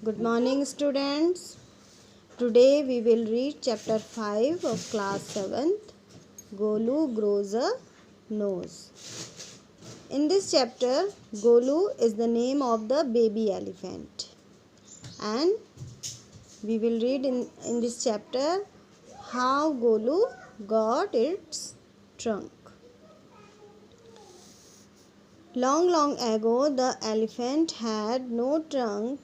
Good morning, students. Today we will read chapter 5 of class 7th. Golu grows a nose. In this chapter, Golu is the name of the baby elephant. And we will read in this chapter how Golu got its trunk. Long ago, the elephant had no trunk.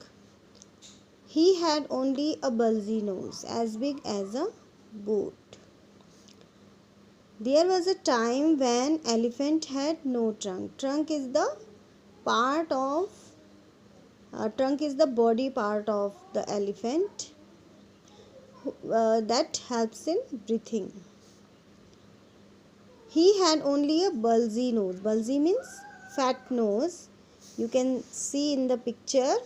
He had only a bulgy nose as big as a boot. There was a time when elephant had no trunk. Trunk is the body part of the elephant that helps in breathing. He had only a bulgy nose. Bulgy means fat nose. You can see in the picture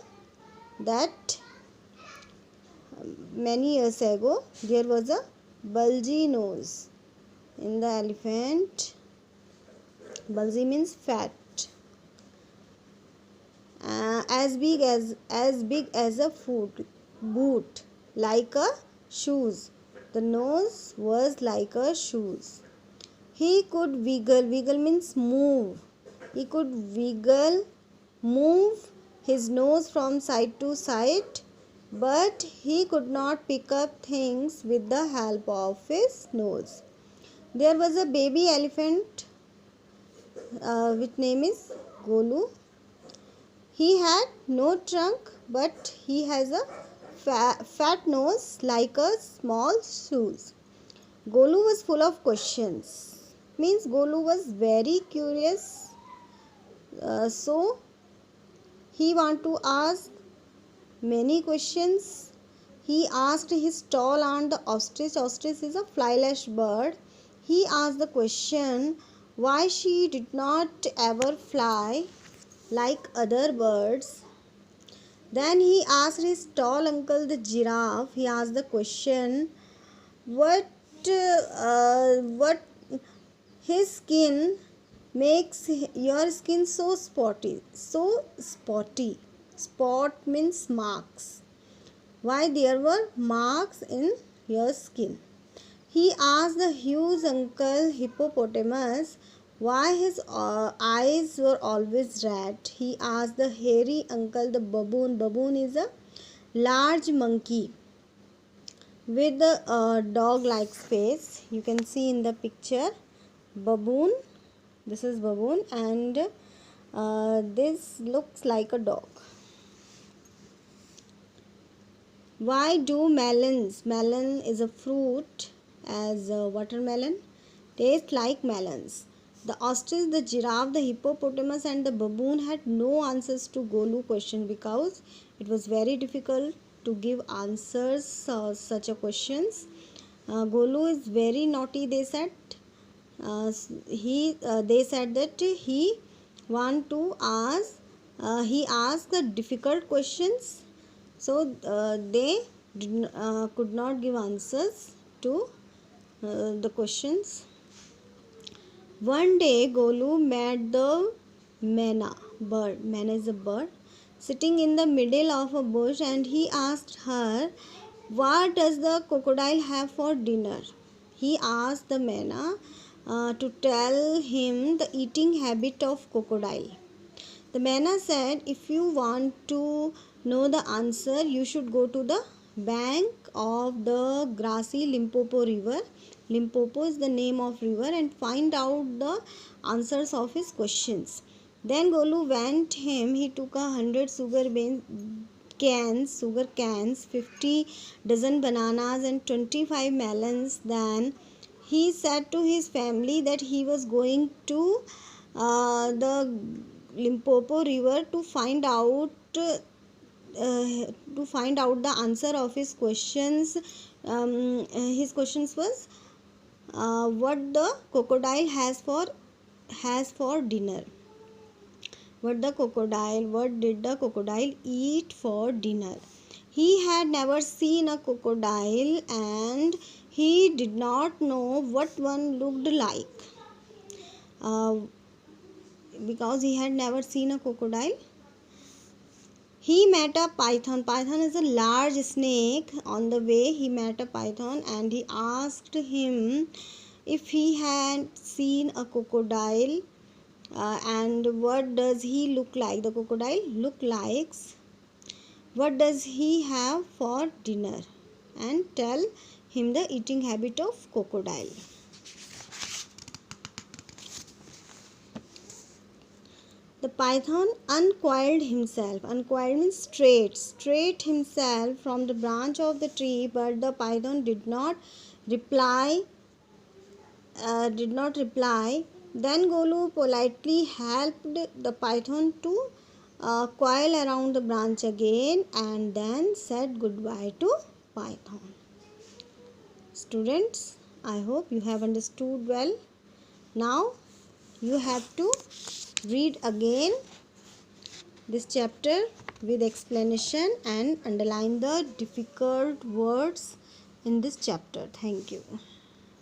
that many years ago there was a bulgy nose in the elephant. Bulgy means fat. As big as a boot, like a shoes. The nose was like a shoes. He could wiggle. Wiggle means move. He could move his nose from side to side, but he could not pick up things with the help of his nose. There was a baby elephant which name is Golu. He had no trunk, but he has a fat nose like a small shoes. Golu was full of questions. Means Golu was very curious. So he want to ask many questions. He asked his tall aunt the ostrich. Ostrich is a flyless bird. He asked the question why she did not ever fly like other birds. Then he asked his tall uncle the giraffe. He asked the question what his skin makes your skin so spotty. Spot means marks. Why there were marks in your skin. He asked the huge uncle hippopotamus why his eyes were always red. He asked the hairy uncle the baboon. Baboon is a large monkey with a dog-like face. You can see in the picture baboon. This is baboon and this looks like a dog. Why do melons? Melon is a fruit as a watermelon. Taste like melons. The ostrich, the giraffe, the hippopotamus and the baboon had no answers to Golu question because it was very difficult to give answers such a questions. Golu is very naughty, they said. They said that he asked the difficult questions, so they could not give answers to the questions. One day Golu met the Mena bird. Mena is a bird sitting in the middle of a bush, and he asked her, what does the crocodile have for dinner? He asked the Mena to tell him the eating habit of crocodile. The Mena said, if you want to know the answer, you should go to the bank of the grassy Limpopo river. Limpopo is the name of river, and find out the answers of his questions. Then Golu went him. He took 100 sugar cans, 50 dozen bananas and 25 melons. Then he said to his family that he was going to the Limpopo river to find out the answer of his questions. His questions was what the crocodile has for dinner. What did the crocodile eat for dinner? He had never seen a crocodile and he did not know what one looked like. Because he had never seen a crocodile, He met a python. Python is a large snake. On the way he met a python and he asked him if he had seen a crocodile. And what does he look like? The crocodile look likes. What does he have for dinner? And tell him the eating habit of crocodile. The python uncoiled himself. Uncoiled means straight himself from the branch of the tree, but the python did not reply. Then Golu politely helped the python to coil around the branch again and then said goodbye to python. Students, I hope you have understood well. Now you have to read again this chapter with explanation and underline the difficult words in this chapter. Thank you.